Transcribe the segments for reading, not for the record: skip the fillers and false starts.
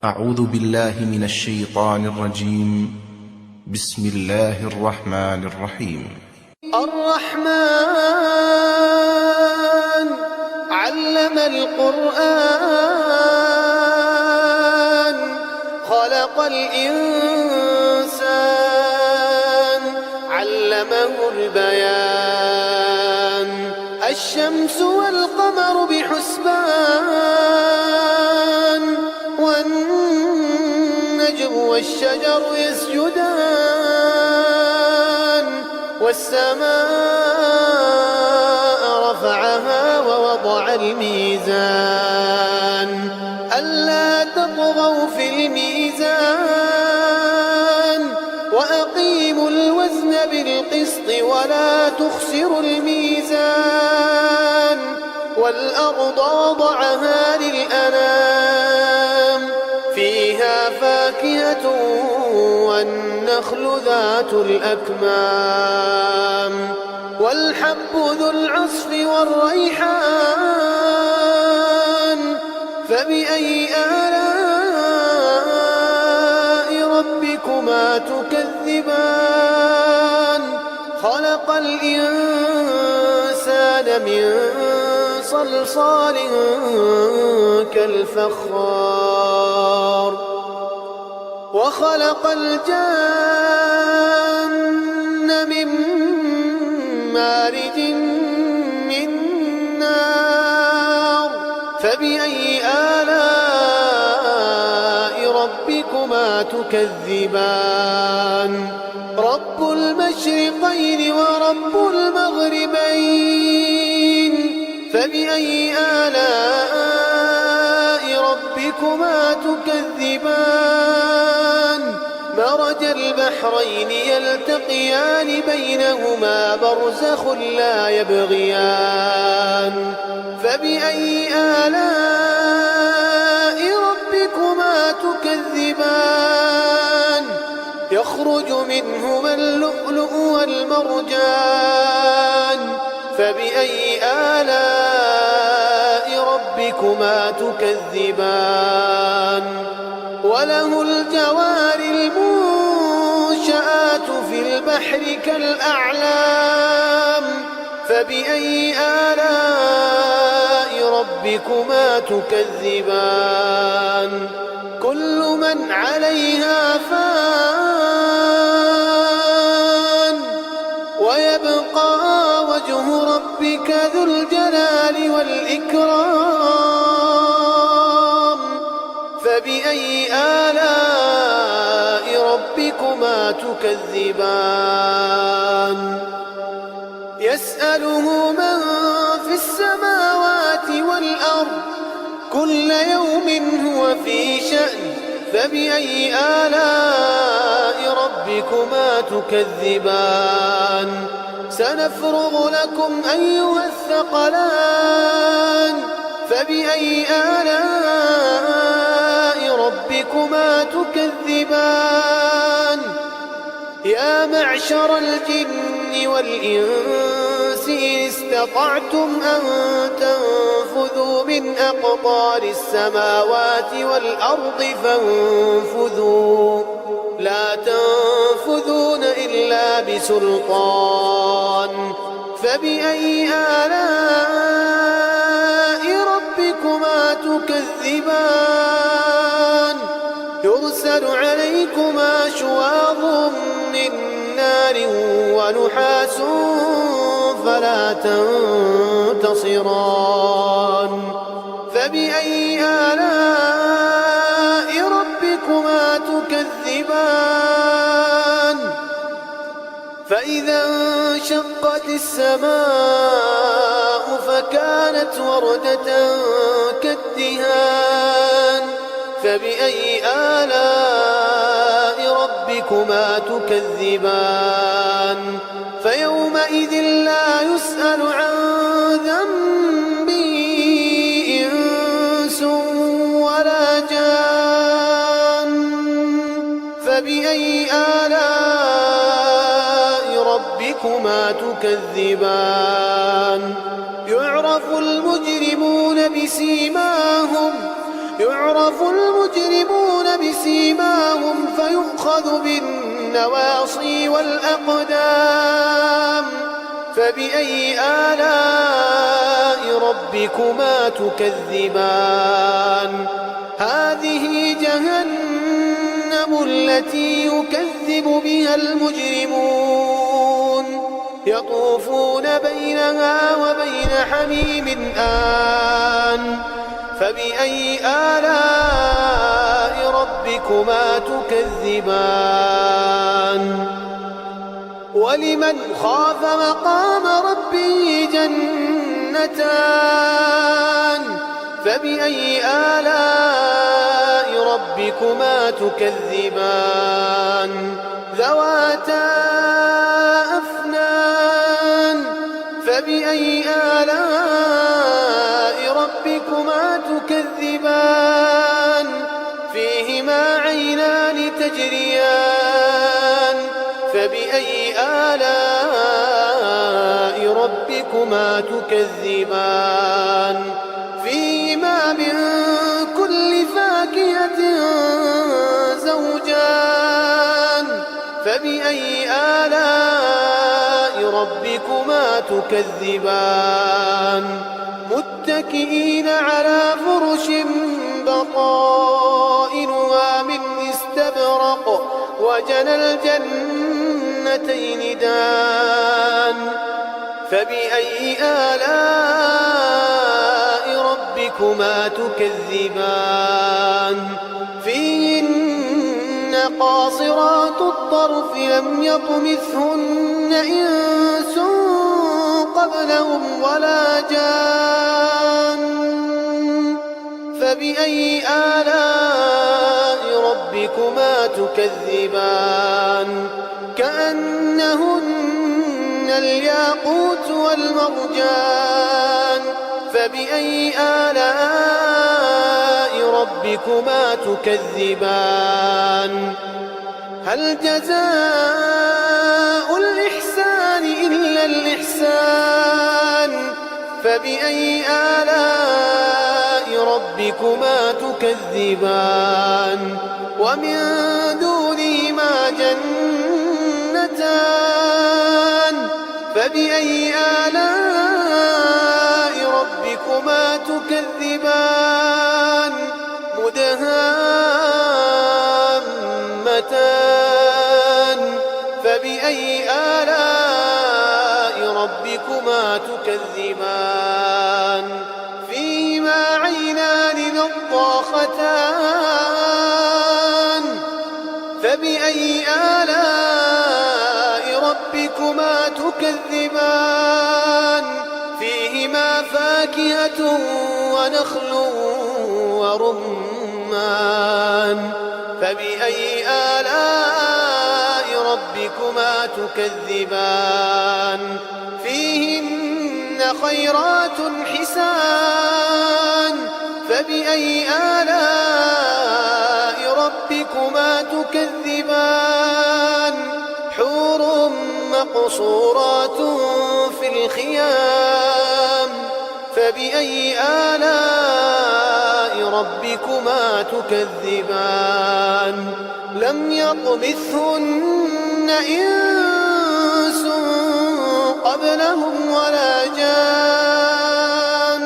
أعوذ بالله من الشيطان الرجيم. بسم الله الرحمن الرحيم. الرحمن علم القرآن خلق الإنسان علمه البيان الشمس والقمر بحسبان والنجم والشجر يسجدان والسماء رفعها ووضع الميزان ألا تطغوا في الميزان وأقيموا الوزن بالقسط ولا تخسروا الميزان والأرض وضعها للأنام فيها فاكهة والنخل ذات الأكمام والحب ذو العصف والريحان فبأي آلاء ربكما تكذبان خلق الإنسان من صلصال كالفخار وخلق الجن من مارج من نار فبأي آلاء ربكما تكذبان رب المشرقين ورب المغربين فبأي آلاء ربكما تكذبان مرج البحرين يلتقيان بينهما برزخ لا يبغيان فبأي آلاء ربكما تكذبان يخرج منهما اللؤلؤ والمرجان فبأي آلاء ربكما تكذبان وله الجوار المنشآت في البحر كالأعلام فبأي آلاء ربكما تكذبان كل من عليها فان ويبقى وجه ربك ذو الجلال والإكرام فبأي آلاء ربكما تكذبان يسأله من في السماوات والأرض كل يوم هو في شأن فبأي آلاء ربكما تكذبان سنفرغ لكم أيها الثقلان فبأي آلاء ربكما تكذبان يا معشر الجن والإنس إن استطعتم أن تنفذوا من أقطار السماوات والأرض فانفذوا لا تنفذون إلا بسلطان فبأي آلاء ربكما تكذبان يرسل عليكما شواظ من نار ونحاس فلا تنتصران فبأي آلاء ربكما تكذبان فإذا انشقت السماء فكانت وردة كالدهان فبأي آلاء ربكما تكذبان فيومئذ لا يسأل عن ذنبه إنس ولا جان فبأي آلاء ربكما تكذبان يعرف المجرمون بسيماهم يعرف المجرمون بسيماهم فيؤخذ بالنواصي والأقدام فبأي آلاء ربكما تكذبان هذه جهنم التي يكذب بها المجرمون يطوفون بينها وبين حميم آن فبأي آلاء ربكما تكذبان ولمن خاف مقام ربه جنتان فبأي آلاء ربكما تكذبان ذواتا أفنان فبأي آلاء ربكما تكذبان فيهما عينان تجريان فبأي آلاء ربكما تكذبان فيهما من كل فاكهة زوجان فبأي آلاء ربكما تكذبان متكئين على فرش بطائنها من استبرق وجنى الجنتين دان فبأي آلاء ربكما تكذبان فيهن قاصرات الطرف لم يطمثهن إنس قبلهم ولا جان فبأي آلاء ربكما تكذبان كأنهن الياقوت والمرجان فبأي آلاء ربكما تكذبان هل جزاء الإحسان إلا الإحسان فبأي آلاء ربكما تكذبان ومن دونهما جنتان فبأي آلاء ربكما تكذبان مدهامتان فبأي آلاء ربكما تكذبان فيهما عينان نضاختان فبأي آلاء ربكما تكذبان فيهما فاكهة ونخل ورمان فبأي آلاء ربكما تكذبان فيهن خيرات حسان فبأي آلاء ربكما تكذبان حور مقصورات في الخيام فبأي آلاء ربكما تكذبان لم يطمثهن إنس قبلهم ولا جان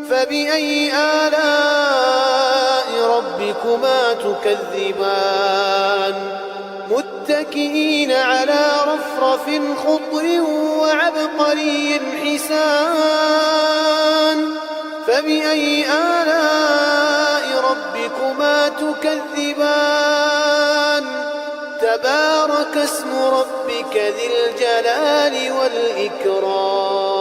فبأي آلاء ربكما تكذبان متكئين على رفرف خضر وعبقري حسان فبأي آلاء ربكما تكذبان تبارك اسم ربك ذي الجلال والإكرام